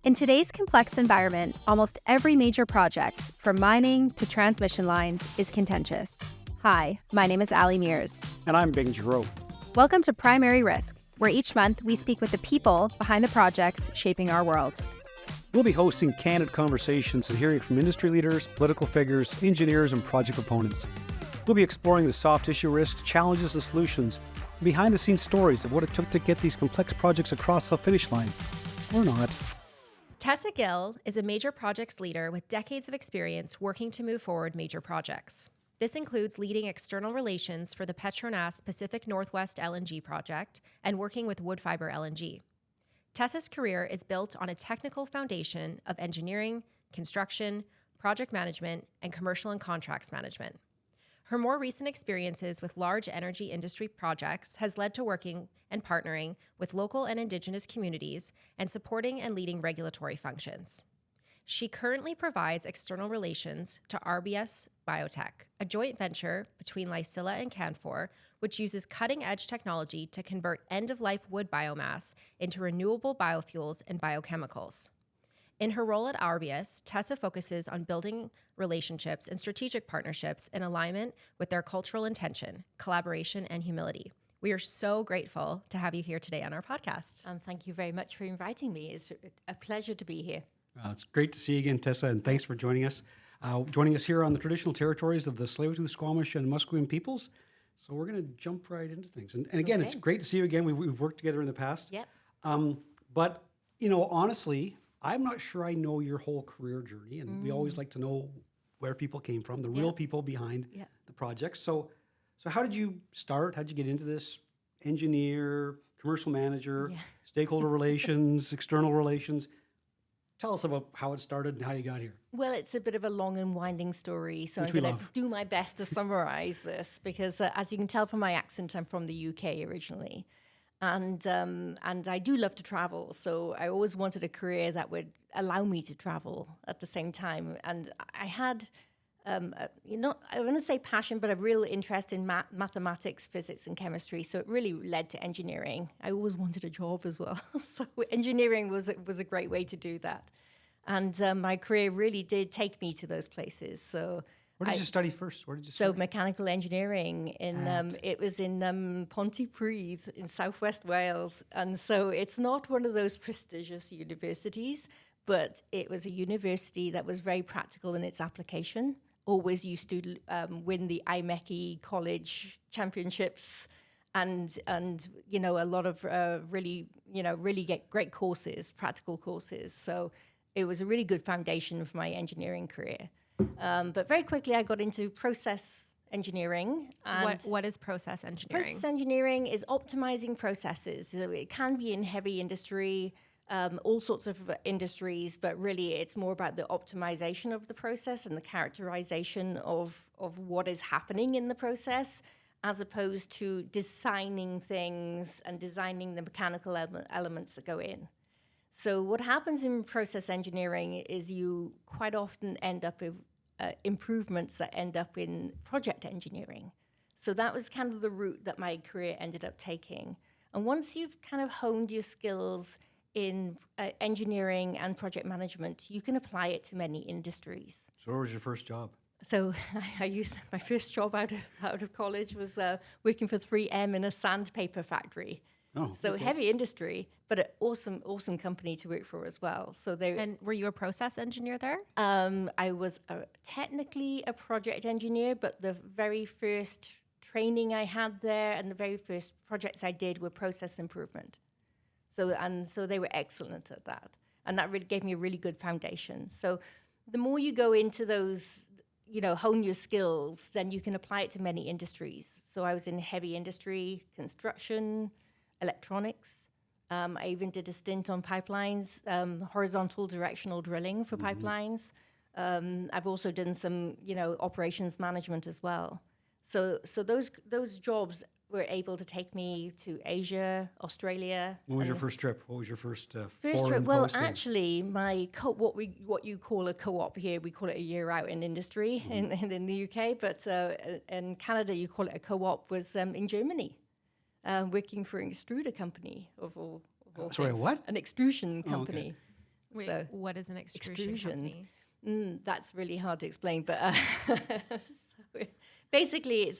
In today's complex environment, almost every major project, from mining to transmission lines, is contentious. Hi, my name is Allie Mears. And I'm Bing Giroux. Welcome to Primary Risk, where each month we speak with the people behind the projects shaping our world. We'll be hosting candid conversations and hearing from industry leaders, political figures, engineers, and project proponents. We'll be exploring the soft issue risks, challenges, and solutions, and behind-the-scenes stories of what it took to get these complex projects across the finish line. Or not. Tessa Gill is a major projects leader with decades of experience working to move forward major projects. This includes leading external relations for the Petronas Pacific Northwest LNG project and working with Woodfibre LNG. Tessa's career is built on a technical foundation of engineering, construction, project management, and commercial and contracts management. Her more recent experiences with large energy industry projects has led to working and partnering with local and Indigenous communities and supporting and leading regulatory functions. She currently provides external relations to Arbios Biotech, a joint venture between Lysilla and Canfor, which uses cutting-edge technology to convert end-of-life wood biomass into renewable biofuels and biochemicals. In her role at Arbios, Tessa focuses on building relationships and strategic partnerships in alignment with their cultural intention, collaboration, and humility. We are so grateful to have you here today on our podcast. Thank you very much for inviting me. It's a pleasure to be here. It's great to see you again, Tessa, and thanks for joining us. Joining us here on the traditional territories of the Tsleil-Waututh, Squamish, and Musqueam peoples. So we're going to jump right into things. And again, It's great to see you again. We've worked together in the past. Yep. But, honestly, I'm not sure I know your whole career journey, and we always like to know where people came from, the real people behind the project. So how did you start? How did you get into this? Engineer, commercial manager, stakeholder relations, external relations. Tell us about how it started and how you got here. Well, it's a bit of a long and winding story, so Which I'm going to do my best to summarize this because, as you can tell from my accent, I'm from the UK originally. And I do love to travel, so I always wanted a career that would allow me to travel at the same time. And I had, I want to say passion, but a real interest in mathematics, physics, and chemistry. So it really led to engineering. I always wanted a job as well, so engineering was a great way to do that. And my career really did take me to those places. So. Where did you study first? Where did you study? So mechanical engineering it was in Pontypridd in southwest Wales, and so it's not one of those prestigious universities, but it was a university that was very practical in its application. Always used to win the IMechE college championships, and a lot of really get great courses, practical courses. So it was a really good foundation for my engineering career. But very quickly, I got into process engineering. And What is process engineering? Process engineering is optimizing processes. So it can be in heavy industry, all sorts of industries, but really it's more about the optimization of the process and the characterization of what is happening in the process, as opposed to designing things and designing the mechanical elements that go in. So what happens in process engineering is you quite often end up with improvements that end up in project engineering. So that was kind of the route that my career ended up taking. And once you've kind of honed your skills in engineering and project management, you can apply it to many industries. So where was your first job? So I used my first job out of college was working for 3M in a sandpaper factory. Oh, so okay. Heavy industry, but an awesome company to work for as well. And were you a process engineer there? I was technically a project engineer, but the very first training I had there and the very first projects I did were process improvement. So they were excellent at that. And that really gave me a really good foundation. So the more you go into those, hone your skills, then you can apply it to many industries. So I was in heavy industry, construction, electronics. I even did a stint on pipelines, horizontal directional drilling for pipelines. I've also done some, operations management as well. So those jobs were able to take me to Asia, Australia. What was your first trip? What was your first First foreign trip? Well, posting? actually, my what you call a co-op here, we call it a year out in industry in the UK, but in Canada you call it a co-op. Was in Germany, working for an extruder company of all Sorry, things. what? An extrusion company. Okay. Wait, So what is an extrusion company? That's really hard to explain, but so basically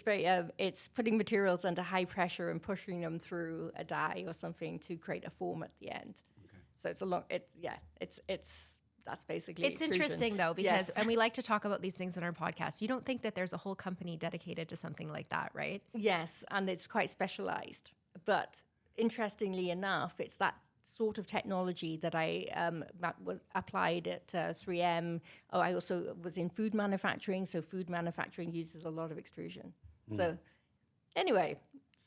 it's putting materials under high pressure and pushing them through a die or something to create a form at the end. Okay. So that's basically It's extrusion. interesting though, because, and we like to talk about these things in our podcast. You don't think that there's a whole company dedicated to something like that, right? Yes, and it's quite specialized. But interestingly enough, it's that sort of technology that I applied at 3M. Oh, I also was in food manufacturing, so food manufacturing uses a lot of extrusion. So anyway,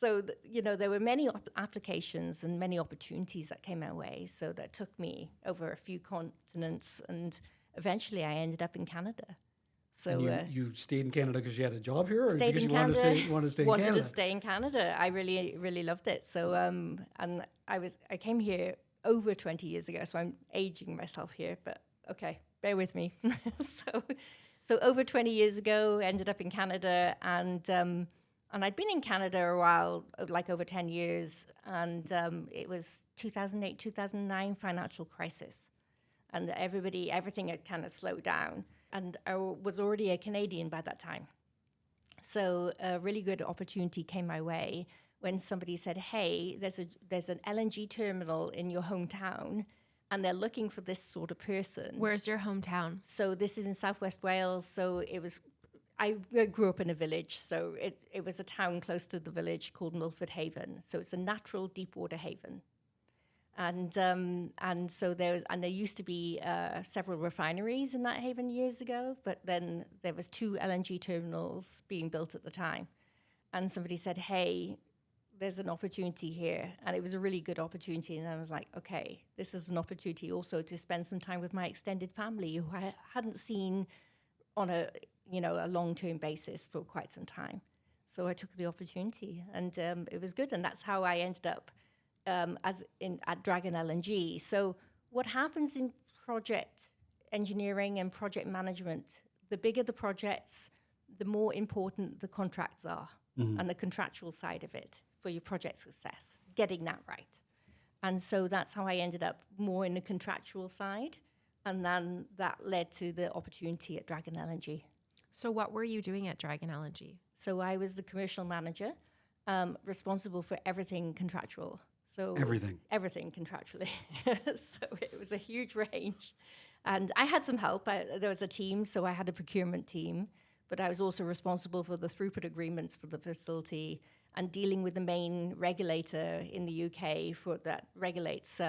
there were many applications and many opportunities that came my way. So that took me over a few continents, and eventually I ended up in Canada. So and you stayed in Canada because you had a job here, or stayed because in you Canada, wanted to stay in Canada? Wanted to stay in Canada. I really, really loved it. So and I came here over 20 years ago. So I'm aging myself here, but okay, bear with me. So over 20 years ago, ended up in Canada, and I'd been in Canada a while, like over 10 years, and it was 2008, 2009 financial crisis, and everything had kind of slowed down. And I was already a Canadian by that time. So a really good opportunity came my way when somebody said, hey, there's an LNG terminal in your hometown, and they're looking for this sort of person. Where's your hometown? So this is in Southwest Wales. So I grew up in a village. So it was a town close to the village called Milford Haven. So it's a natural deep water haven. And so there used to be several refineries in that haven years ago, but then there was 2 LNG terminals being built at the time. And somebody said, hey, there's an opportunity here. And it was a really good opportunity. And I was like, okay, this is an opportunity also to spend some time with my extended family who I hadn't seen on a long-term basis for quite some time. So I took the opportunity, and it was good. And that's how I ended up at Dragon LNG. So what happens in project engineering and project management, the bigger the projects, the more important the contracts are, and the contractual side of it for your project success, getting that right. And so that's how I ended up more in the contractual side, and then that led to the opportunity at Dragon LNG. So what were you doing at Dragon LNG? So I was the commercial manager, responsible for everything contractual. So Everything contractually. So it was a huge range. And I had some help. There was a team, so I had a procurement team, but I was also responsible for the throughput agreements for the facility and dealing with the main regulator in the UK that regulates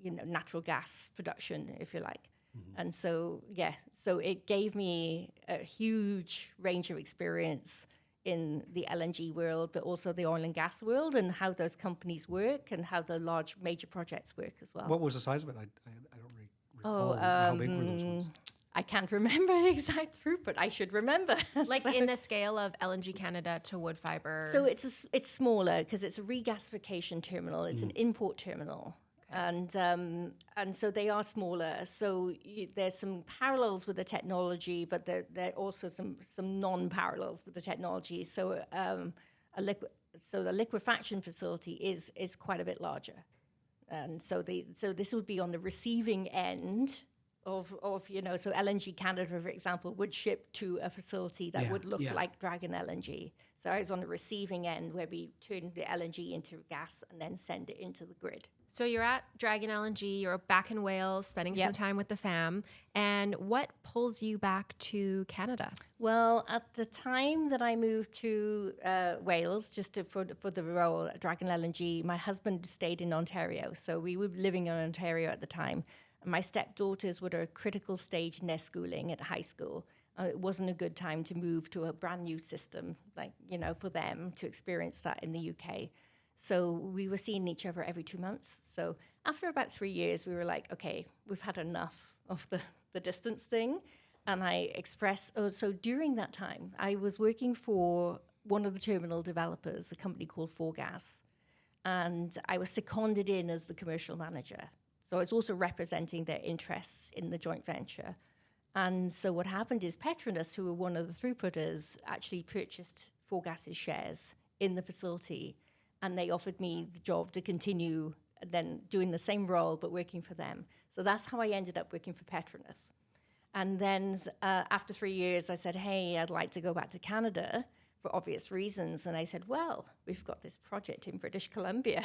natural gas production, if you like. And so it gave me a huge range of experience in the LNG world, but also the oil and gas world, and how those companies work and how the large major projects work as well. What was the size of it? I don't recall how big were those ones. I can't remember the exact throughput. I should remember. Like in the scale of LNG Canada to Woodfibre. So it's smaller because it's a regasification terminal. It's an import terminal. Okay. And so they are smaller. So there's some parallels with the technology, but there are also some non-parallels with the technology. So the liquefaction facility is quite a bit larger, and so this would be on the receiving end of so LNG Canada, for example, would ship to a facility that would look like Dragon LNG. So I was on the receiving end where we turn the LNG into gas and then send it into the grid. So you're at Dragon LNG, you're back in Wales, spending some time with the fam. And what pulls you back to Canada? Well, at the time that I moved to Wales, for the role at Dragon LNG, my husband stayed in Ontario. So we were living in Ontario at the time. And my stepdaughters were at a critical stage in their schooling at high school. It wasn't a good time to move to a brand new system, for them to experience that in the UK. So we were seeing each other every 2 months. So after about 3 years, we were like, okay, we've had enough of the distance thing. And I expressed, so during that time, I was working for one of the terminal developers, a company called 4Gas. And I was seconded in as the commercial manager. So I was also representing their interests in the joint venture. And so what happened is Petronas, who were one of the throughputters, actually purchased 4Gas's shares in the facility. And they offered me the job to continue then doing the same role, but working for them. So that's how I ended up working for Petronas. And then after 3 years, I said, hey, I'd like to go back to Canada for obvious reasons. And I said, well, we've got this project in British Columbia.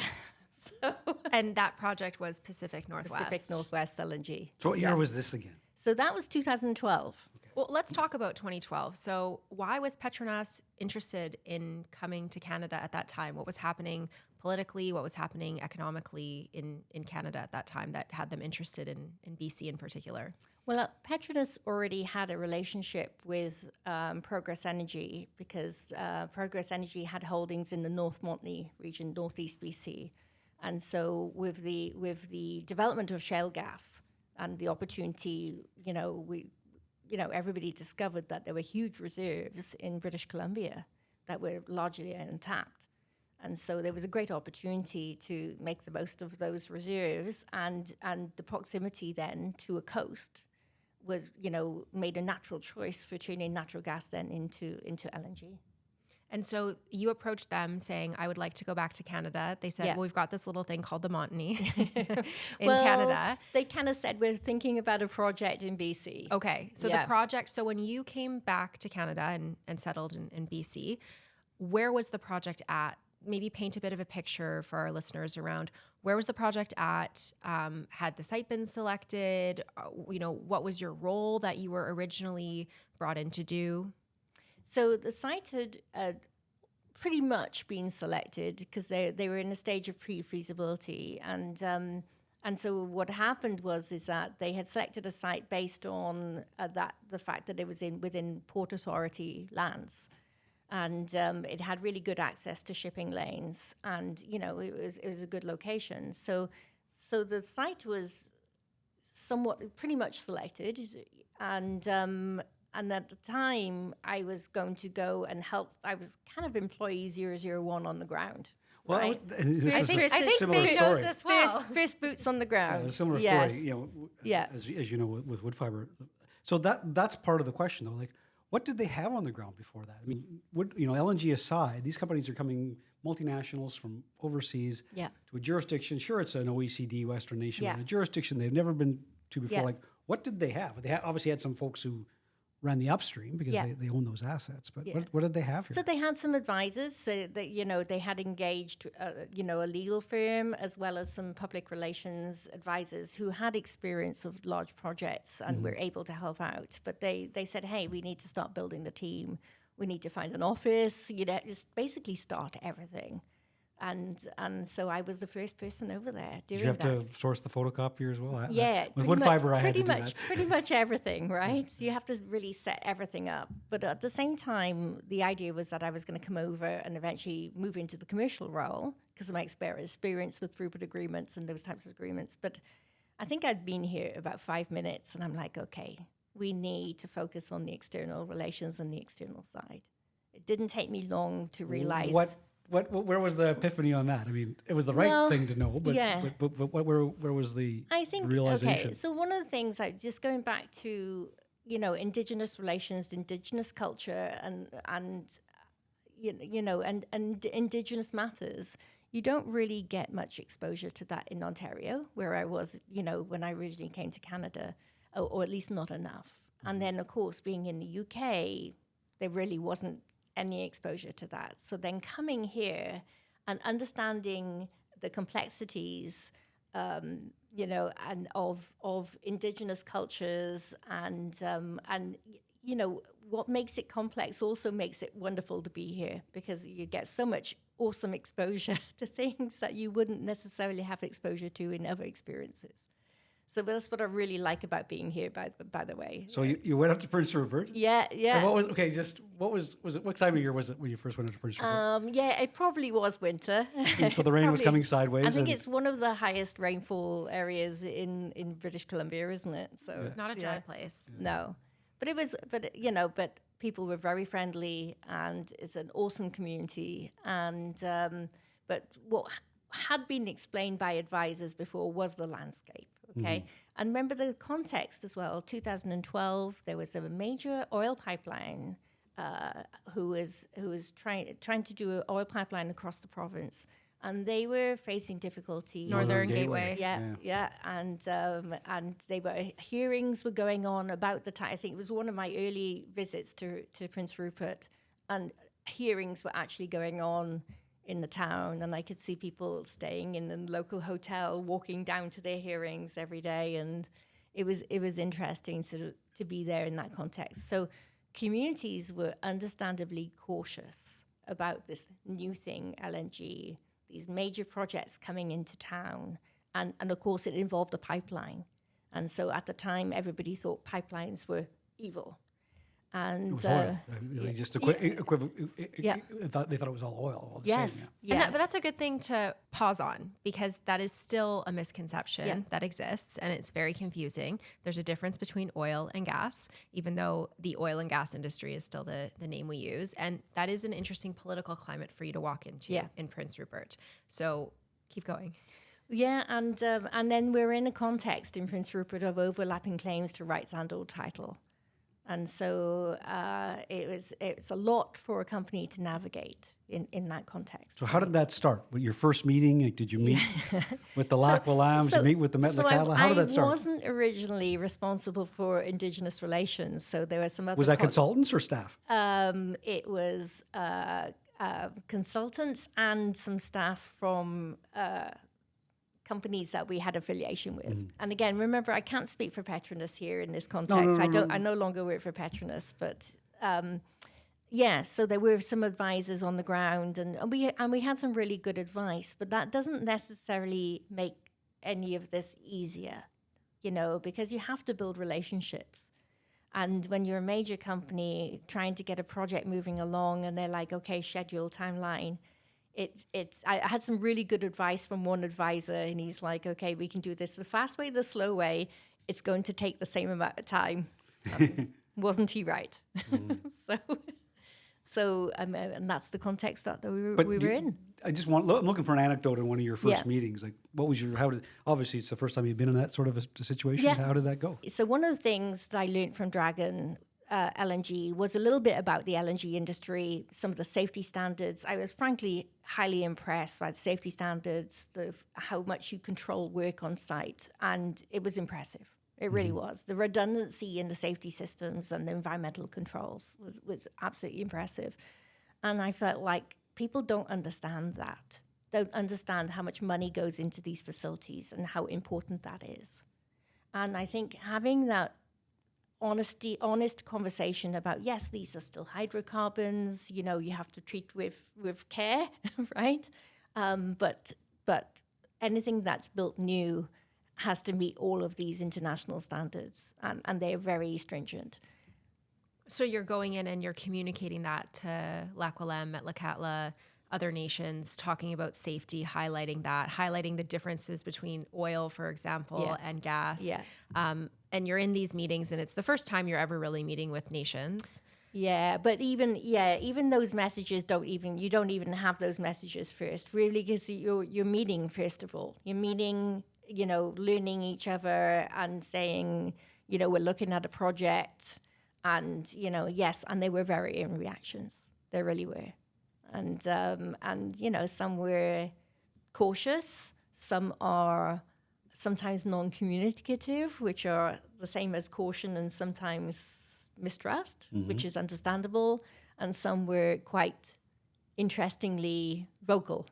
And that project was Pacific Northwest. Pacific Northwest LNG. So what year was this again? So that was 2012. Well, let's talk about 2012. So why was Petronas interested in coming to Canada at that time? What was happening politically? What was happening economically in Canada at that time that had them interested in BC in particular? Well, Petronas already had a relationship with Progress Energy because Progress Energy had holdings in the North Montney region, northeast BC. And so with the development of shale gas and the opportunity, everybody discovered that there were huge reserves in British Columbia that were largely untapped. And so there was a great opportunity to make the most of those reserves, and the proximity then to a coast was, made a natural choice for turning natural gas then into LNG. And so you approached them saying, I would like to go back to Canada. They said, well, we've got this little thing called the Montney in Canada. They kind of said, we're thinking about a project in BC. Okay. So the project, so when you came back to Canada and settled in BC, where was the project at? Maybe paint a bit of a picture for our listeners around where was the project at? Had the site been selected? What was your role that you were originally brought in to do? So the site had pretty much been selected because they were in a stage of pre-feasibility, and so what happened is that they had selected a site based on the fact that it was within Port Authority lands, and it had really good access to shipping lanes, and it was a good location. So the site was pretty much selected, and at the time, I was going to go and help. I was kind of employee 001 on the ground. Well, right? I think similar Dave knows this well. First boots on the ground. A similar story, as you know, with Woodfibre. So that's part of the question, though. Like, what did they have on the ground before that? I mean, LNG aside, these companies are coming multinationals from overseas to a jurisdiction. Sure, it's an OECD Western nation, but a jurisdiction they've never been to before. Like, what did they have? They obviously had some folks who ran the upstream because they own those assets. But what did they have here? So they had some advisors. They had engaged, a legal firm as well as some public relations advisors who had experience of large projects and were able to help out. But they said, hey, we need to start building the team. We need to find an office. Just basically start everything. And so I was the first person over there doing that. Did you have to source the photocopier as well? With Woodfibre, I had to do that. Pretty much everything, right? So you have to really set everything up. But at the same time, the idea was that I was going to come over and eventually move into the commercial role because of my experience with throughput agreements and those types of agreements. But I think I'd been here about 5 minutes, and I'm like, okay, we need to focus on the external relations and the external side. It didn't take me long to realize... Where was the epiphany on that? I mean, it was the right thing to know, but where was the realization? Okay, so one of the things, just going back to, Indigenous relations, Indigenous culture, and Indigenous matters, you don't really get much exposure to that in Ontario, where I was, when I originally came to Canada, or at least not enough. And then, of course, being in the UK, there really wasn't any exposure to that. So then coming here and understanding the complexities, and of Indigenous cultures, and what makes it complex also makes it wonderful to be here because you get so much awesome exposure to things that you wouldn't necessarily have exposure to in other experiences. So that's what I really like about being here, by the way. So you went up to Prince Rupert? Yeah. And what time of year was it when you first went up to Prince Rupert? It probably was winter. And so the rain was coming sideways? I think it's one of the highest rainfall areas in British Columbia, isn't it? So not a dry place. No. But people were very friendly, and it's an awesome community. And but what had been explained by advisors before was the landscape. Okay, and remember the context as well. 2012, there was a major oil pipeline who was trying to do an oil pipeline across the province, and they were facing difficulty. Northern Gateway. Yeah. And they were hearings were going on about the time. I think it was one of my early visits to Prince Rupert, and hearings were actually going on in the town, and I could see people staying in the local hotel, walking down to their hearings every day, and it was interesting to be there in that context. So communities were understandably cautious about this new thing, LNG, these major projects coming into town. And of course, it involved a pipeline. And so at the time, everybody thought pipelines were evil. And it was oil. They just they thought it was all oil. All the same, But that's a good thing to pause on, because that is still a misconception that exists, and it's very confusing. There's a difference between oil and gas, even though the oil and gas industry is still the name we use. And that is an interesting political climate for you to walk into in Prince Rupert. So keep going. Yeah, and then we're in a context in Prince Rupert of overlapping claims to rights and or title. And so it's a lot for a company to navigate in that context. So how did that start? With your first meeting, did you meet with the Lackwellams? Did you meet with the Metlakatla? How did that start? I wasn't originally responsible for Indigenous relations, so there were some other... Was that consultants or staff? It was consultants and some staff from... companies that we had affiliation with. And again, remember, I can't speak for Petronas here in this context. I no longer work for Petronas, but so there were some advisors on the ground, and we had some really good advice, but that doesn't necessarily make any of this easier, because you have to build relationships. And when you're a major company trying to get a project moving along and they're like, okay, schedule, timeline, I had some really good advice from one advisor, and he's like, okay, we can do this the fast way, the slow way. It's going to take the same amount of time. Wasn't he right? And that's the context that we were in. I'm looking for an anecdote in one of your first meetings. Like, what was obviously it's the first time you've been in that sort of a situation. How did that go? So one of the things that I learned from Dragon LNG was a little bit about the LNG industry, some of the safety standards. I was frankly highly impressed by the safety standards, how much you control work on site, and it was impressive. It really was. The redundancy in the safety systems and the environmental controls was absolutely impressive. And I felt like people don't understand that, don't understand how much money goes into these facilities and how important that is. And I think having that honest conversation about, yes, these are still hydrocarbons, you have to treat with care, right? But anything that's built new has to meet all of these international standards, and they're very stringent. So you're going in and you're communicating that to Lackwellem, Metlakatla, other nations, talking about safety, highlighting the differences between oil, for example, and gas. And you're in these meetings, and it's the first time you're ever really meeting with nations. Yeah, but even those messages you don't even have those messages first, really, because you're meeting first of all. You're meeting, learning each other and saying, we're looking at a project, and and they were varying reactions. They really were. And some were cautious, some are sometimes non-communicative, which are the same as caution, and sometimes mistrust, which is understandable, and some were quite interestingly vocal.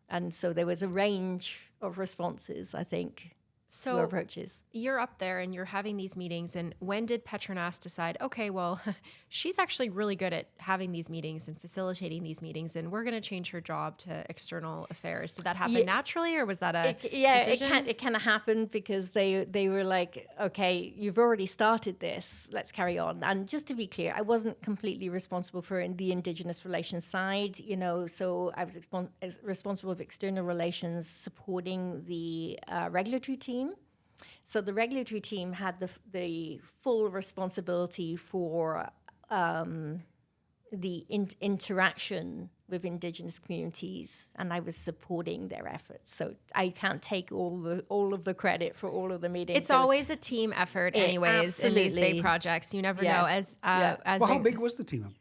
And so there was a range of responses, I think, to our approaches. You're up there and you're having these meetings, and when did Petronas decide, okay, well, she's actually really good at having these meetings and facilitating these meetings, and we're going to change her job to external affairs? Did that happen naturally, or was that a decision? It kind of happened because they were like, okay, you've already started this, let's carry on. And just to be clear, I wasn't completely responsible for the Indigenous relations side, so I was responsible for external relations, supporting the regulatory team. So the regulatory team had the full responsibility for the interaction with Indigenous communities, and I was supporting their efforts. So I can't take all of the credit for all of the meetings. It's always a team effort, anyways, in these big projects. You never know. How big was the team?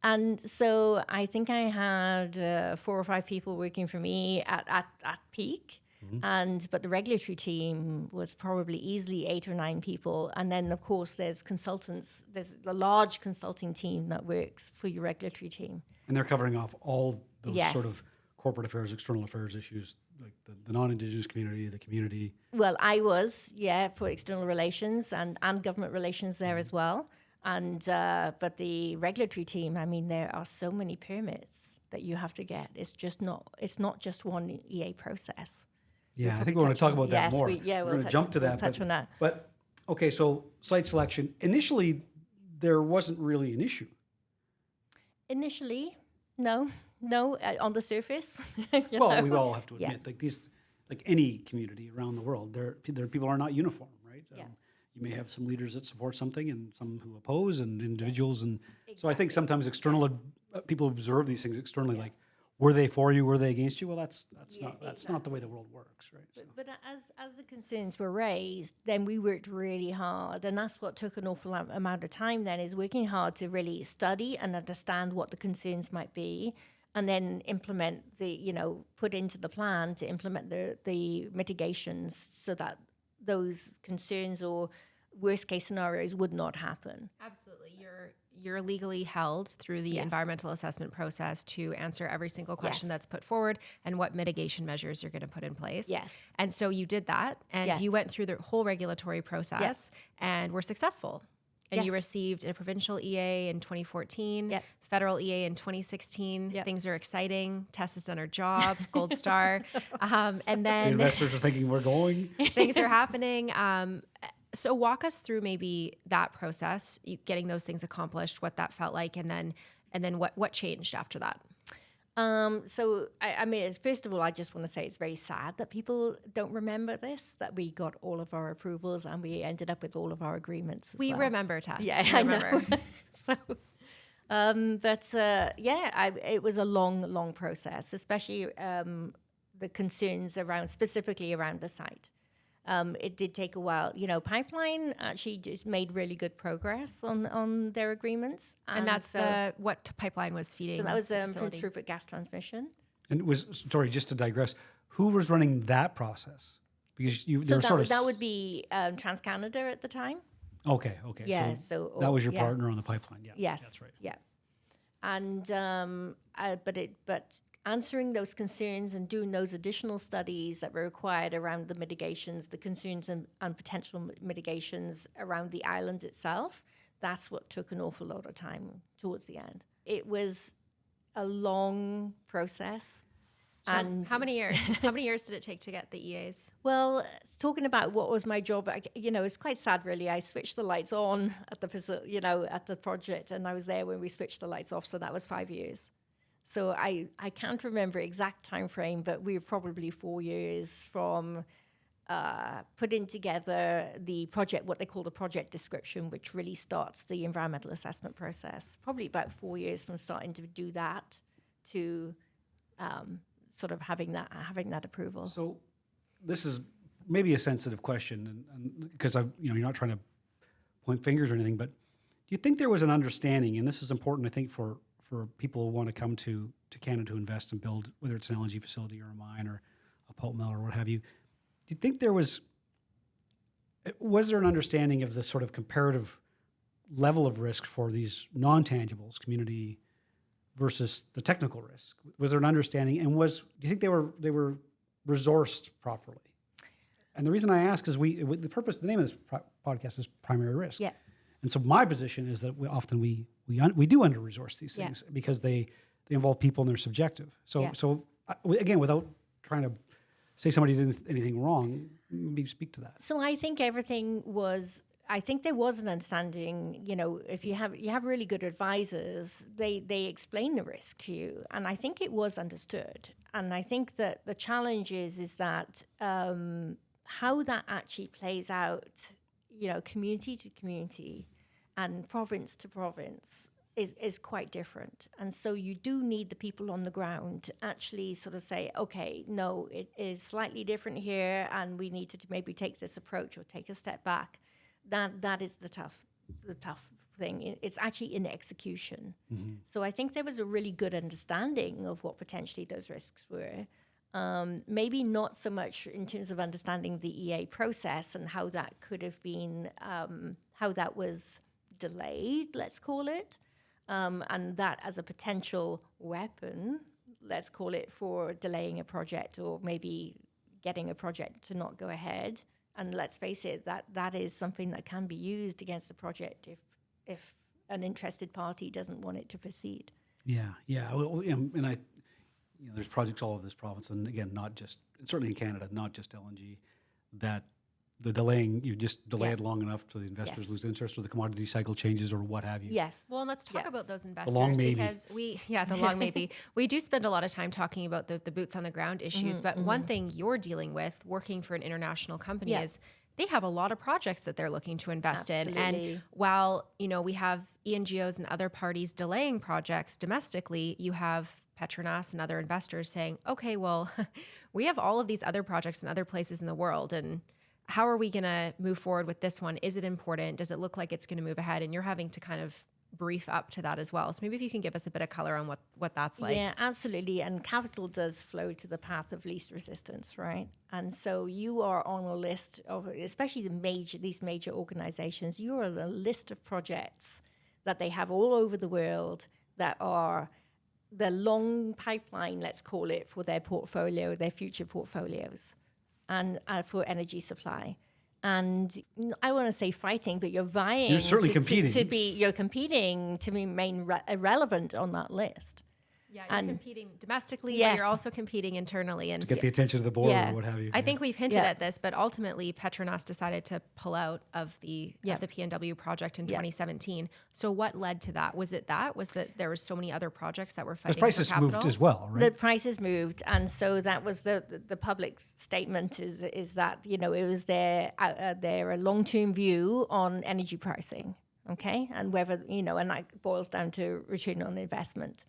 And so I think I had 4 or 5 people working for me at peak. But the regulatory team was probably easily 8 or 9 people. And then, of course, there's consultants. There's a large consulting team that works for your regulatory team. And they're covering off all those Yes. sort of corporate affairs, external affairs issues, like the non-Indigenous community, the community. Well, I was, for external relations and government relations there as well. And but the regulatory team, I mean, there are so many permits that you have to get. It's not just one EA process. Yeah, I think we want to talk about that more. We're going to jump to that. Touch on that. But okay, so site selection. Initially, there wasn't really an issue. Initially, no, on the surface. We all have to admit, like any community around the world, there people are not uniform, right? You may have some leaders that support something and some who oppose, and individuals, and so I think sometimes external people observe these things externally, like, were they for you? Were they against you? Well, that's not the way the world works, right? So. But as the concerns were raised, then we worked really hard, and that's what took an awful amount of time. Then is working hard to really study and understand what the concerns might be, and then implement put into the plan to implement the mitigations so that those concerns or worst case scenarios would not happen. Absolutely. You're legally held through the environmental assessment process to answer every single question that's put forward and what mitigation measures you're going to put in place. Yes. And so you did that, and you went through the whole regulatory process and were successful. And you received a provincial EA in 2014, federal EA in 2016. Things are exciting. Tess has done her job, gold star. And then the investors are thinking we're going. Things are happening. So walk us through maybe that process, getting those things accomplished, what that felt like, and then what changed after that. So I mean, first of all, I just want to say it's very sad that people don't remember this, that we got all of our approvals and we ended up with all of our agreements. We remember, Tess. Yeah, I remember. So, it was a long process, especially the concerns specifically around the site. It did take a while. Pipeline actually just made really good progress on their agreements. And that's what pipeline was feeding. So that was Prince Rupert Gas Transmission. And just to digress, who was running that process? Because that would be TransCanada at the time. Okay. Yeah. So that was your partner on the pipeline. Yeah. Yes. That's right. Yeah. And but answering those concerns and doing those additional studies that were required around the mitigations, the concerns and potential mitigations around the island itself, that's what took an awful lot of time towards the end. It was a long process. So and how many years? How many years did it take to get the EAs? Well, talking about what was my job, it's quite sad, really. I switched the lights on at the project, and I was there when we switched the lights off. So that was 5 years. So I can't remember exact time frame, but we were probably 4 years from putting together the project, what they call the project description, which really starts the environmental assessment process. Probably about 4 years from starting to do that to sort of having that approval. So this is maybe a sensitive question, and because you're not trying to point fingers or anything, but do you think there was an understanding, and this is important, I think, for people who want to come to Canada to invest and build, whether it's an LNG facility or a mine or a pulp mill or what have you, do you think was there an understanding of the sort of comparative level of risk for these non-tangibles, community versus the technical risk? Was there an understanding, and do you think they were resourced properly? And the reason I ask is the name of this podcast is Primary Risk. Yeah. And so my position is that we do under-resource these things because they involve people and they're subjective. So again, without trying to say somebody did anything wrong, maybe speak to that. So I think I think there was an understanding, if you have really good advisors, they explain the risk to you. And I think it was understood. And I think that the challenge is that how that actually plays out, community to community and province to province is quite different. And so you do need the people on the ground to actually sort of say, okay, no, it is slightly different here and we need to maybe take this approach or take a step back. That is the the tough thing. It's actually in execution. So I think there was a really good understanding of what potentially those risks were. Maybe not so much in terms of understanding the EA process and how that could have been, how that was delayed, let's call it, and that as a potential weapon, let's call it, for delaying a project or maybe getting a project to not go ahead. And let's face it, that is something that can be used against a project if an interested party doesn't want it to proceed. Yeah. Well, and I, there's projects all over this province, and again, not just, certainly in Canada, not just LNG, that the delaying, you just delay it long enough so the investors lose interest, or the commodity cycle changes, or what have you. Yes. Well, and let's talk about those investors, because the long maybe. We do spend a lot of time talking about the boots on the ground issues, but one thing you're dealing with working for an international company is they have a lot of projects that they're looking to invest in. And while, we have ENGOs and other parties delaying projects domestically, you have Petronas and other investors saying, okay, well, we have all of these other projects in other places in the world, and how are we going to move forward with this one? Is it important? Does it look like it's going to move ahead? And you're having to kind of brief up to that as well. So maybe if you can give us a bit of color on what that's like. Yeah, absolutely. And capital does flow to the path of least resistance, right? And so you are on a list of, especially these major organizations, you are on a list of projects that they have all over the world that are the long pipeline, let's call it, for their portfolio, their future portfolios, and for energy supply. And I want to say fighting, but you're vying. You're certainly competing. You're competing to remain relevant on that list. Yeah, you're competing domestically, but you're also competing internally. And to get the attention of the board or what have you. I think we've hinted at this, but ultimately Petronas decided to pull out of the PNW project in 2017. So what led to that? Was that there were so many other projects that were fighting for capital? The prices moved as well, right? The prices moved, and so that was the public statement is that, it was their long-term view on energy pricing, okay? And whether, and that boils down to return on investment.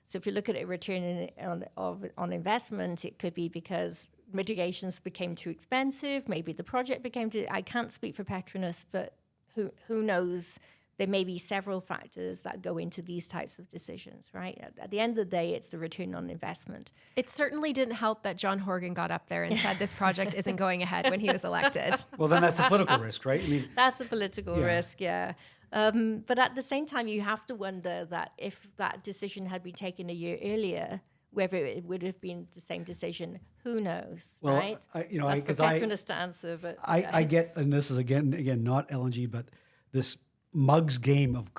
So if you look at a return on investment, it could be because mitigations became too expensive. Maybe the project became too. I can't speak for Petronas, but who knows? There may be several factors that go into these types of decisions, right? At the end of the day, it's the return on investment. It certainly didn't help that John Horgan got up there and said this project isn't going ahead when he was elected. Well, then that's a political risk, right? That's a political risk, yeah. But at the same time, you have to wonder that if that decision had been taken a year earlier, whether it would have been the same decision, who knows, right? That's for Petronas to answer. But I get, and this is again not LNG, but this mug's game of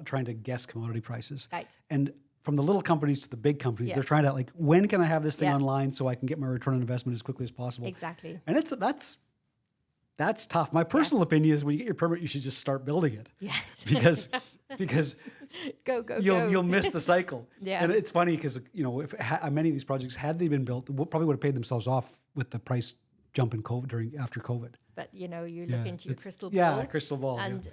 trying to guess commodity prices. Right. And from the little companies to the big companies, they're trying to when can I have this thing online so I can get my return on investment as quickly as possible? Exactly. And that's tough. My personal opinion is when you get your permit, you should just start building it. Yes. Because go. You'll miss the cycle. Yeah. And it's funny because if many of these projects had they been built, probably would have paid themselves off with the price jump in COVID after COVID. But you look into your crystal ball. Yeah, crystal ball. And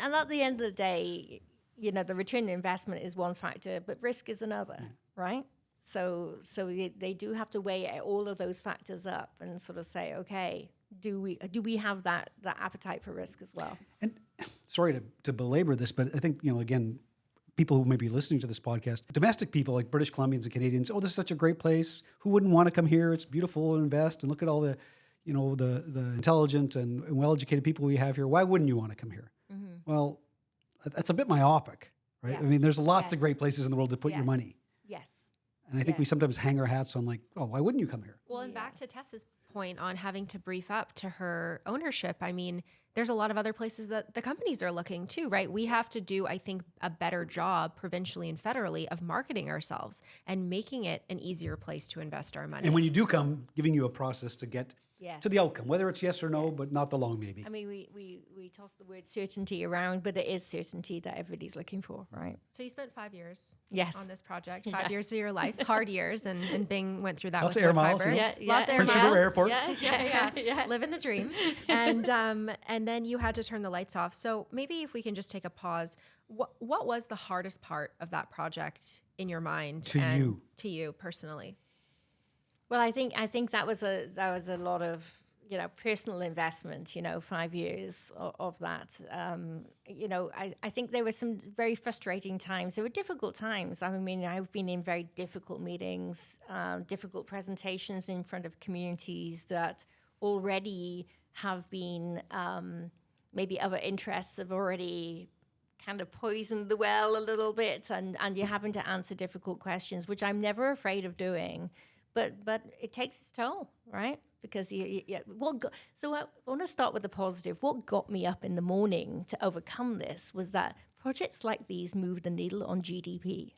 at the end of the day, the return on investment is one factor, but risk is another, right? So they do have to weigh all of those factors up and sort of say, okay, do we have that appetite for risk as well? And sorry to belabor this, but I think, again, people who may be listening to this podcast, domestic people like British Columbians and Canadians, this is such a great place. Who wouldn't want to come here? It's beautiful and invest and look at all the, the intelligent and well-educated people we have here. Why wouldn't you want to come here? Mm-hmm. Well, that's a bit myopic, right? Yeah. I mean, there's lots of great places in the world to put your money. Yes. And I think we sometimes hang our hats on why wouldn't you come here? Well, and back to Tessa's point on having to brief up to her ownership, I mean, there's a lot of other places that the companies are looking too, right? We have to do, I think, a better job provincially and federally of marketing ourselves and making it an easier place to invest our money. And when you do come, giving you a process to get to the outcome, whether it's yes or no, but not the long maybe. I mean, we toss the word certainty around, but it is certainty that everybody's looking for, right? So you spent 5 years on this project, 5 years of your life, hard years, and Bing went through that lots with of air Woodfibre. miles. Lots of air Prince miles. Rupert Airport. Yeah. Living the dream. And then you had to turn the lights off. So maybe if we can just take a pause, what was the hardest part of that project in your mind? To you personally? Well, I think that was a lot of, personal investment, 5 years of that. I think there were some very frustrating times. There were difficult times. I mean, I've been in very difficult meetings, difficult presentations in front of communities that already have been, maybe other interests have already kind of poisoned the well a little bit, and you're having to answer difficult questions, which I'm never afraid of doing. But it takes its toll, right? Because so I want to start with the positive. What got me up in the morning to overcome this was that projects like these move the needle on GDP.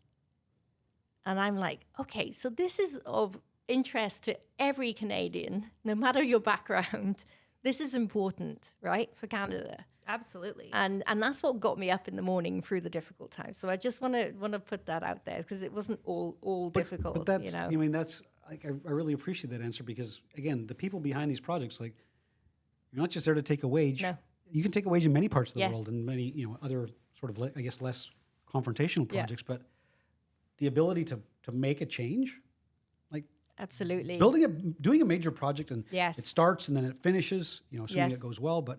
And I'm like, okay, so this is of interest to every Canadian, no matter your background. This is important, right, for Canada. Absolutely. And that's what got me up in the morning through the difficult times. So I just want to put that out there, because it wasn't all difficult. But that's, I mean, that's, like, I really appreciate that answer, because again, the people behind these projects, like, you're not just there to take a wage. No. You can take a wage in many parts of the world, and many, other sort of, I guess, less confrontational projects, but the ability to make a change, like, absolutely, doing a major project, and yes, it starts and then it finishes, assuming it goes well, but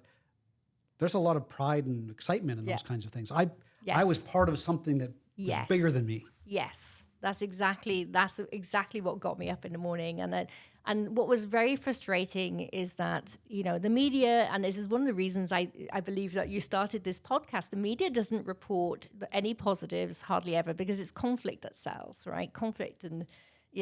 there's a lot of pride and excitement in those kinds of things. I was part of something that was bigger than me. Yes. That's exactly what got me up in the morning. And what was very frustrating is that, the media, and this is one of the reasons I believe that you started this podcast, the media doesn't report any positives hardly ever, because it's conflict that sells, right? Conflict and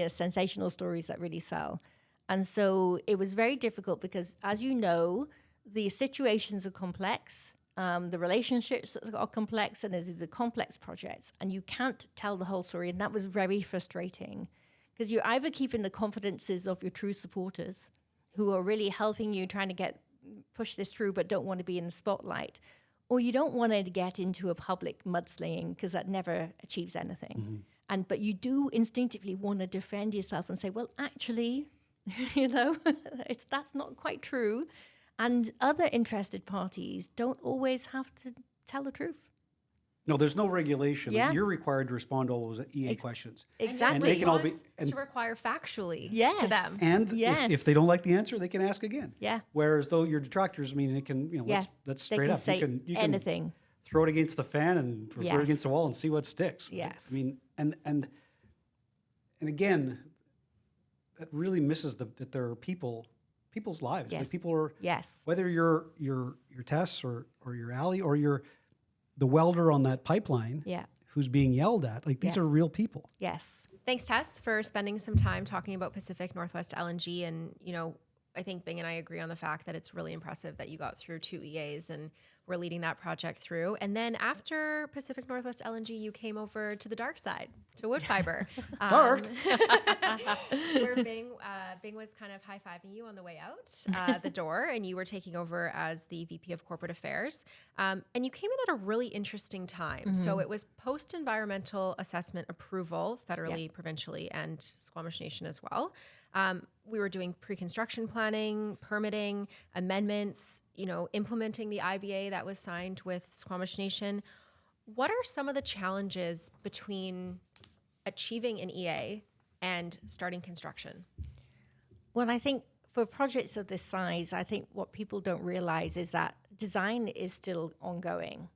sensational stories that really sell. And so it was very difficult because, as you know, the situations are complex. The relationships are complex, and there's the complex projects, and you can't tell the whole story. And that was very frustrating, because you're either keeping the confidences of your true supporters who are really helping you, trying to push this through, but don't want to be in the spotlight, or you don't want to get into a public mudslinging, because that never achieves anything. Mm-hmm. But you do instinctively want to defend yourself and say, well, actually, that's not quite true. And other interested parties don't always have to tell the truth. No, there's no regulation. Yeah. You're required to respond to all those EA questions. Exactly. And they can all be to require factually yes. to them. And if they don't like the answer, they can ask again. Yeah. Whereas though your detractors, I mean, it can, let's straight up. Say you can anything. Throw it against the fan and throw it against the wall and see what sticks. Right? Yes. I mean, and again, that really misses that there are people's lives. Yes. Like, people are, yes. whether you're Tess or you're Allie or you're the welder on that pipeline who's being yelled at, like, these are real people. Yes. Thanks, Tess, for spending some time talking about Pacific Northwest LNG. And, I think Bing and I agree on the fact that it's really impressive that you got through 2 EAs and were leading that project through. And then after Pacific Northwest LNG, you came over to the dark side, to Woodfibre. Dark? Where Bing was kind of high-fiving you on the way out the door, and you were taking over as the VP of Corporate Affairs. And you came in at a really interesting time. Mm-hmm. So it was post-environmental assessment approval, federally, provincially, and Squamish Nation as well. We were doing pre-construction planning, permitting, amendments, implementing the IBA that was signed with Squamish Nation. What are some of the challenges between achieving an EA and starting construction? Well, I think for projects of this size, I think what people don't realize is that design is still ongoing.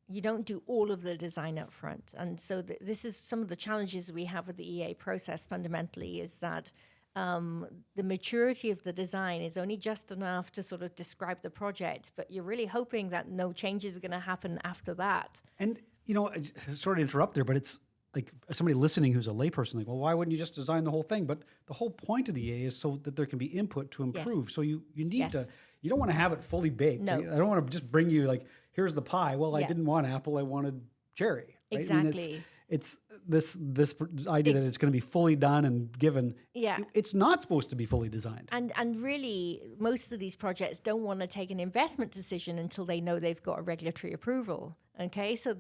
You don't do all of the design up front. And so this is some of the challenges we have with the EA process fundamentally, is that the maturity of the design is only just enough to sort of describe the project, but you're really hoping that no changes are going to happen after that. And, sorry to interrupt there, but it's like somebody listening who's a layperson, like, well, why wouldn't you just design the whole thing? But the whole point of the EA is so that there can be input to improve. Yes. So you need to, you don't want to have it fully baked. No. I don't want to just bring you like, here's the pie. Well, I didn't want apple, I wanted cherry. Right? Exactly. I mean, it's this idea that it's going to be fully done and given. Yeah. It's not supposed to be fully designed. And really, most of these projects don't want to take an investment decision until they know they've got a regulatory approval. Okay, so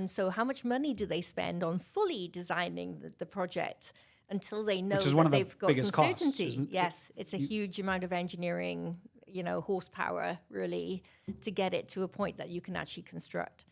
so how much money do they spend on fully designing the project until they know that they've got some certainty? Yes, it's a huge amount of engineering, horsepower really, to get it to a point that you can actually construct.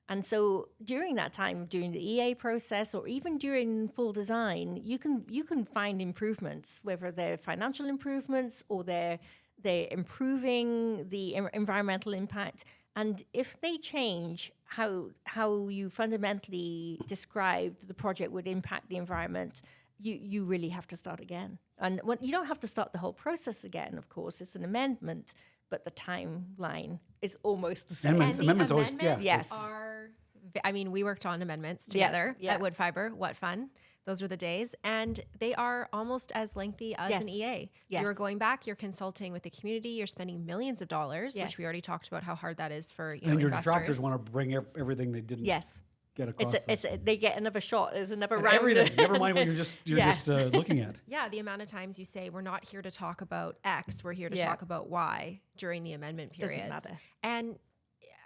And so during that time, during the EA process, or even during full design, you can find improvements, whether they're financial improvements or they're they're improving the environmental impact. And if they change how you fundamentally described the project would impact the environment, you really have to start again. And you don't have to start the whole process again, of course. It's an amendment, but the timeline is almost the same. And the amendments always, amendments are, I mean, we worked on amendments together at Woodfibre. What fun. Those were the days. And they are almost as lengthy as an EA. Yes. You're going back, you're consulting with the community, you're spending millions of dollars, which we already talked about how hard that is for and investors. your detractors want to bring everything they didn't get across. They get another shot. There's another and round. everything. Never mind what you're just looking at. Yeah, the amount of times you say, we're not here to talk about X, we're here to talk about Y during the amendment periods. Doesn't matter. And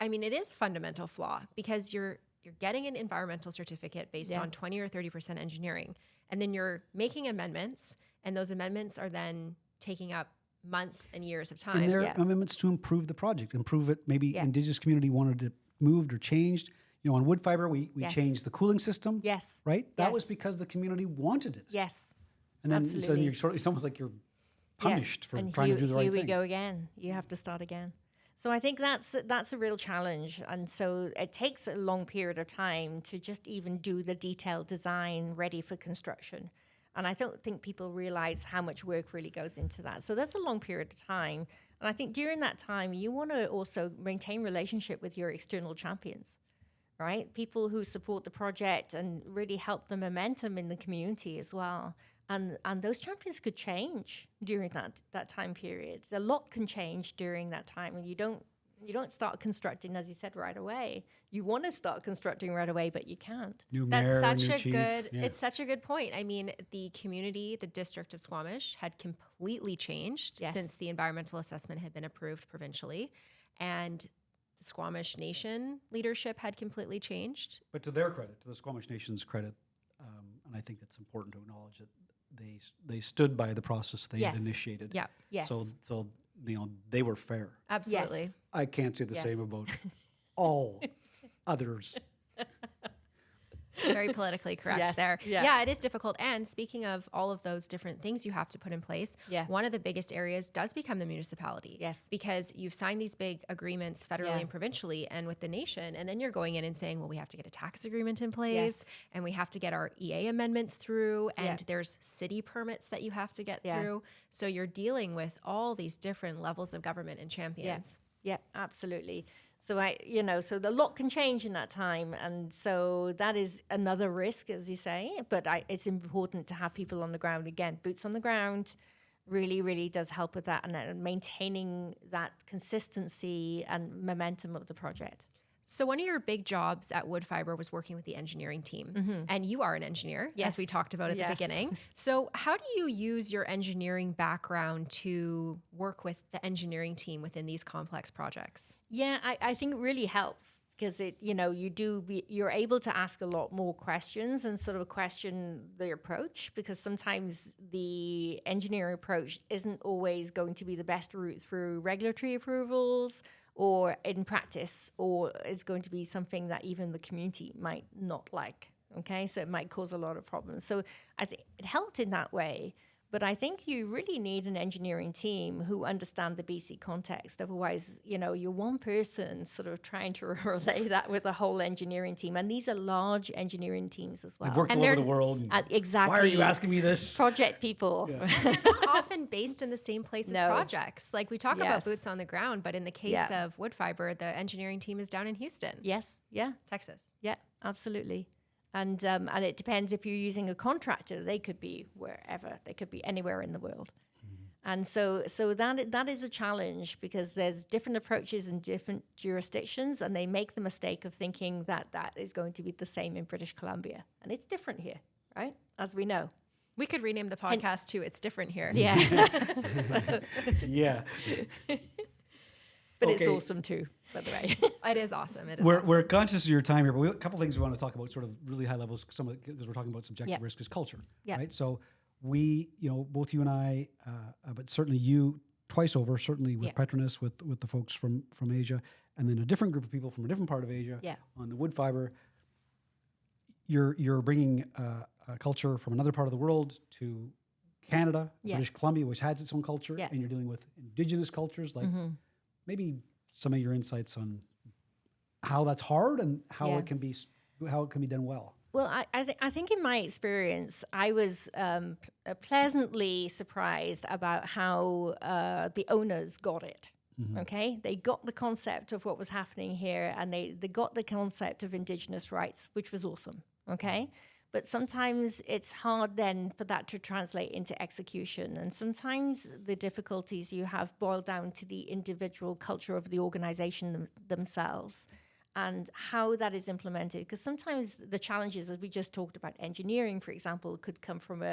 I mean, it is a fundamental flaw because you're getting an environmental certificate based on 20 or 30% engineering. And then you're making amendments, and those amendments are then taking up months and years of time. And they're amendments to improve the project, improve it. Maybe Indigenous community wanted it moved or changed. You know, on Woodfibre, we changed the cooling system. Yes. Right? That was because the community wanted it. Yes. And then Absolutely. so then it's almost like you're punished for and trying to do the right thing. Here we go again. You have to start again. So I think that's a real challenge. And so it takes a long period of time to just even do the detailed design ready for construction. And I don't think people realize how much work really goes into that. So that's a long period of time. And I think during that time, you want to also maintain relationship with your external champions, right? People who support the project and really help the momentum in the community as well. And those champions could change during that time period. A lot can change during that time, and you don't start constructing, as you said, right away. You want to start constructing right away, but you can't. New mayor, That's new such a chief. good. Yeah. It's such a good point. I mean, the community, the district of Squamish, had completely changed since the environmental assessment had been approved provincially, and the Squamish Nation leadership had completely changed. But to their credit, to the Squamish Nation's credit, and I think it's important to acknowledge that they stood by the process they had initiated. Yeah. Yes. So you know, they were fair. Absolutely. Yes. I can't say the same about all others. Very politically correct Yes. there. Yeah. Yeah, it is difficult. And speaking of all of those different things you have to put in place, one of the biggest areas does become the municipality. Yes. Because you've signed these big agreements federally and provincially and with the nation, and then you're going in and saying, well, we have to get a tax agreement in place, and we have to get our EA amendments through, and there's city permits that you have to get through. So you're dealing with all these different levels of government and champions. Yeah, absolutely. So so a lot can change in that time, and so that is another risk, as you say. But it's important to have people on the ground. Again, boots on the ground, really, really does help with that, and maintaining that consistency and momentum of the project. So one of your big jobs at Woodfibre was working with the engineering team. And you are an engineer, as we talked about at the beginning. So how do you use your engineering background to work with the engineering team within these complex projects? Yeah, I think it really helps because you're able to ask a lot more questions and sort of question the approach, because sometimes the engineering approach isn't always going to be the best route through regulatory approvals or in practice, or it's going to be something that even the community might not like, okay? So it might cause a lot of problems. So I think it helped in that way, but I think you really need an engineering team who understand the BC context. Otherwise, you're one person sort of trying to relay that with the whole engineering team. And these are large engineering teams as well. They've worked all over the world. Exactly. Why are you asking me this? Project people. Yeah. Often based in the same place as projects. Like we talk about boots on the ground, but in the case of Woodfibre, the engineering team is down in Houston. Yes. Yeah. Texas. Yeah, absolutely. And it depends if you're using a contractor. They could be wherever. They could be anywhere in the world. And so that is a challenge, because there's different approaches in different jurisdictions, and they make the mistake of thinking that is going to be the same in British Columbia. And it's different here, right? As we know. We could rename the podcast to It's Different Here. Yeah. Yeah. But it's awesome too, by the way. It is awesome. We're conscious of your time here, but a couple things we want to talk about, sort of really high levels, because we're talking about subjective risk, is culture, right? So we, both you and I, but certainly you twice over, certainly with Petronas, with the folks from Asia, and then a different group of people from a different part of Asia on the Woodfibre. You're bringing a culture from another part of the world to Canada, Yeah. British Columbia, which has its own culture, Yeah. and you're dealing with Indigenous cultures. Like maybe some of your insights on how that's hard and how it can be done well. Well, I think in my experience, I was pleasantly surprised about how the owners got it. Okay, they got the concept of what was happening here, and they got the concept of Indigenous rights, which was awesome. Okay, but sometimes it's hard then for that to translate into execution, and sometimes the difficulties you have boil down to the individual culture of the organization themselves. And how that is implemented. Because sometimes the challenges, as we just talked about, engineering, for example, could come from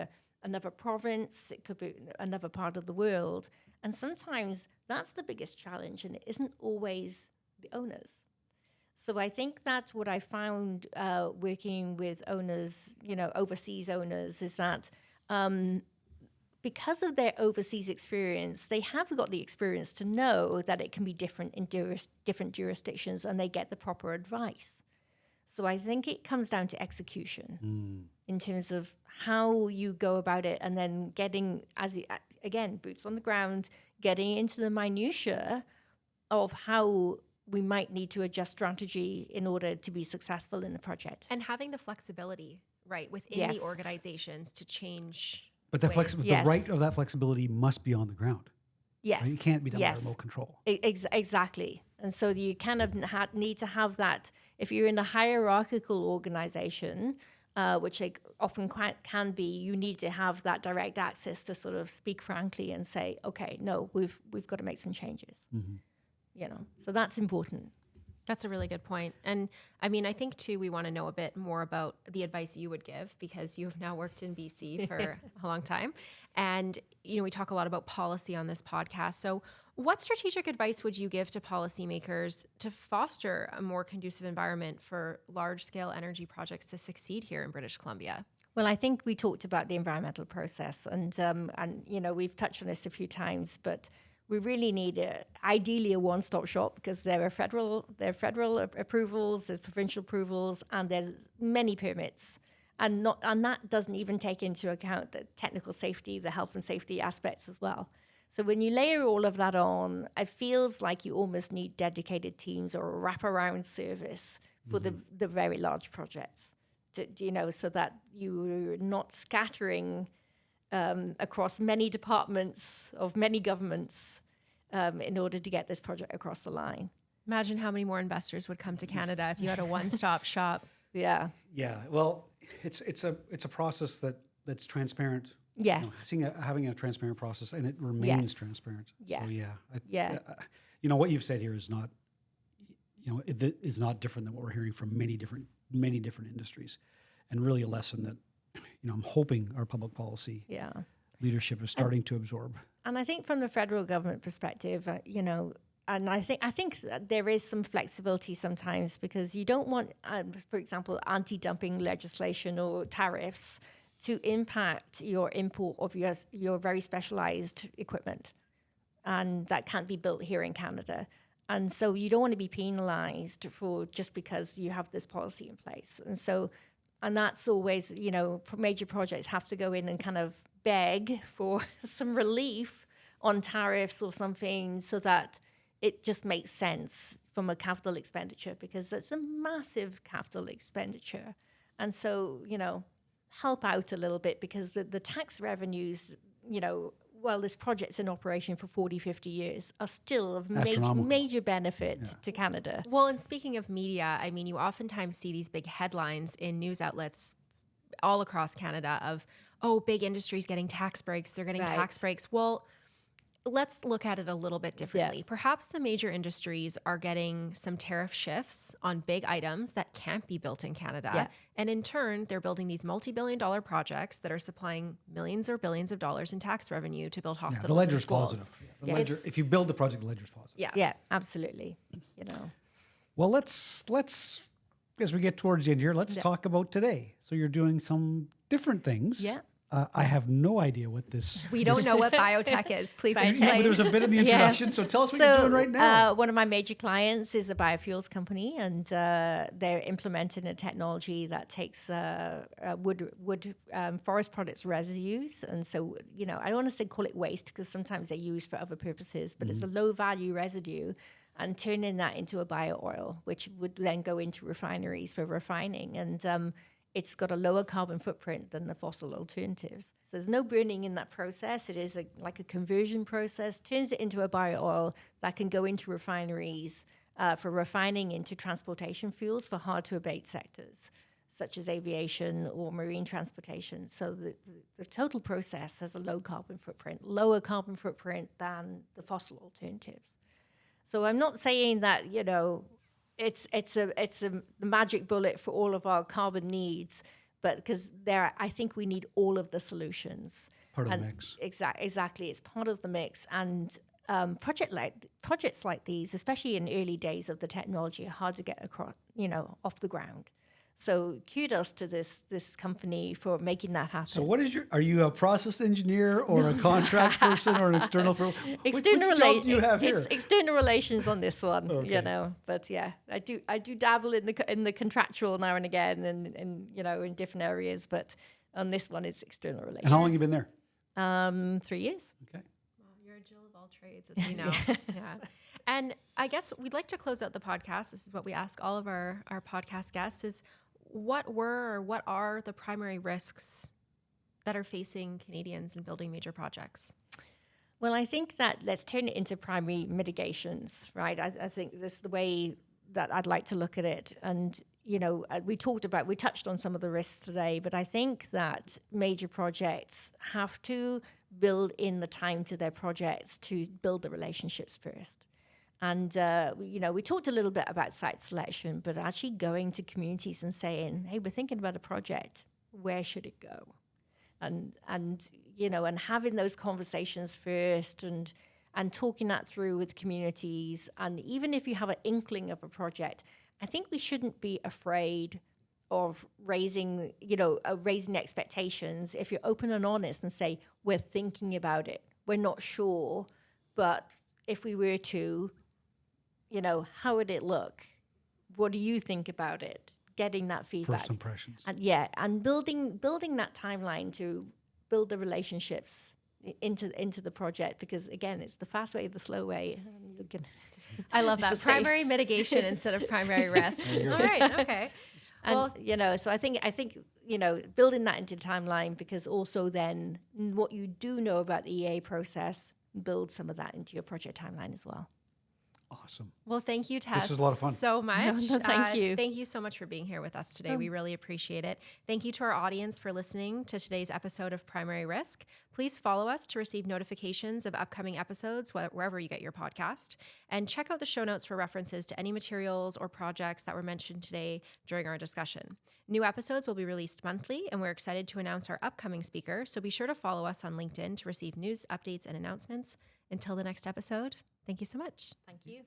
another province, it could be another part of the world. And sometimes that's the biggest challenge, and it isn't always the owners. So I think that's what I found working with owners, overseas owners, is that because of their overseas experience, they have got the experience to know that it can be different in different jurisdictions, and they get the proper advice. So I think it comes down to execution in terms of how you go about it, and then getting, again, boots on the ground, getting into the minutiae of how we might need to adjust strategy in order to be successful in the project. And having the flexibility, right, within the organizations to change. But the the right of that flexibility must be on the ground. Yes. Right? It can't be done by remote control. Exactly. And so you kind of need to have that. If you're in a hierarchical organization, which they often can be, you need to have that direct access to sort of speak frankly and say, okay, no, we've got to make some changes. So that's important. That's a really good point. And I mean, I think too, we want to know a bit more about the advice you would give, because you have now worked in BC for a long time. And, we talk a lot about policy on this podcast. So what strategic advice would you give to policymakers to foster a more conducive environment for large scale energy projects to succeed here in British Columbia? Well, I think we talked about the environmental process, and we've touched on this a few times, but we really need ideally a one-stop shop, because there are federal approvals, there's provincial approvals, and there's many permits, and that doesn't even take into account the technical safety, the health and safety aspects as well. So when you layer all of that on, it feels like you almost need dedicated teams or a wraparound service for the very large projects, so that you're not scattering across many departments of many governments in order to get this project across the line. Imagine how many more investors would come to Canada if you had a one-stop shop. Yeah. Yeah. Well, it's a process that's transparent. Yes. Having a transparent process, and it remains transparent. Yes. So what you've said here is not, it is not different than what we're hearing from many different industries, and really a lesson that, I'm hoping our public policy leadership is starting to absorb. And I think from the federal government perspective, and I think that there is some flexibility sometimes, because you don't want, for example, anti-dumping legislation or tariffs to impact your import of your very specialized equipment, and that can't be built here in Canada. And so you don't want to be penalized for just because you have this policy in place. And that's always, major projects have to go in and kind of beg for some relief on tariffs or something, so that it just makes sense from a capital expenditure, because it's a massive capital expenditure. And so, help out a little bit, because the tax revenues, while this project's in operation for 40, 50 years, are still of major benefit to Canada. Well, and speaking of media, I mean, you oftentimes see these big headlines in news outlets all across Canada of, big industries getting tax breaks, they're getting tax breaks. Well, let's look at it a little bit differently. Perhaps the major industries are getting some tariff shifts on big items that can't be built in Canada. Yeah. And in turn, they're building these multi-billion-dollar projects that are supplying millions or billions of dollars in tax revenue to build hospitals the ledger's and schools. Positive. The ledger, if you build the project, the ledger's positive. Yeah, absolutely. Well, let's as we get towards the end here, let's talk about today. So you're doing some different things I have no idea what this. We don't know what biotech is. Please explain. There was a bit in the introduction, so tell us what you're doing right now. One of my major clients is a biofuels company, and they're implementing a technology that takes forest products residues. And so, I don't want to call it waste because sometimes they're used for other purposes, but it's a low value residue, and turning that into a bio oil, which would then go into refineries for refining. And it's got a lower carbon footprint than the fossil alternatives. So there's no burning in that process. It is like a conversion process, turns it into a bio oil that can go into refineries for refining into transportation fuels for hard to abate sectors, such as aviation or marine transportation. So the total process has a low carbon footprint, lower carbon footprint than the fossil alternatives. So I'm not saying that, it's the magic bullet for all of our carbon needs, but because I think we need all of the solutions. Part of the mix. Exactly, it's part of the mix. And projects like these, especially in early days of the technology, are hard to get across, off the ground. So kudos to this company for making that happen. So what is are you a process engineer or a contract person or an external firm? Which job do you have here? It's external relations on this one, Okay. But yeah, I do dabble in the contractual now and again and in different areas, but on this one it's external relations. And how long have you been there? 3 years. Okay. Well, you're a Jill of all trades, as we know. Yeah. And I guess we'd like to close out the podcast. This is what we ask all of our podcast guests is, what are the primary risks that are facing Canadians in building major projects? Well, I think that let's turn it into primary mitigations, right? I think this is the way that I'd like to look at it. And, we touched on some of the risks today, but I think that major projects have to build in the time to their projects to build the relationships first. And, we talked a little bit about site selection, but actually going to communities and saying, hey, we're thinking about a project. Where should it go? And having those conversations first and talking that through with communities. And even if you have an inkling of a project, I think we shouldn't be afraid of raising expectations. If you're open and honest and say, we're thinking about it, we're not sure, but if we were to, how would it look? What do you think about it? Getting that feedback. First impressions. And building that timeline to build the relationships into the project, because again, it's the fast way, the slow way. I love that. Primary mitigation instead of primary risk. All right. Okay. And, so I think, building that into timeline, because also then what you do know about the EA process, build some of that into your project timeline as well. Awesome. Well, thank you, Tess, this was a lot of fun. so much. No, thank you. Thank you so much for being here with us today. We really appreciate it. Thank you to our audience for listening to today's episode of Primary Risk. Please follow us to receive notifications of upcoming episodes wherever you get your podcast. And check out the show notes for references to any materials or projects that were mentioned today during our discussion. New episodes will be released monthly, and we're excited to announce our upcoming speaker. So be sure to follow us on LinkedIn to receive news, updates, and announcements. Until the next episode, thank you so much. Thank you.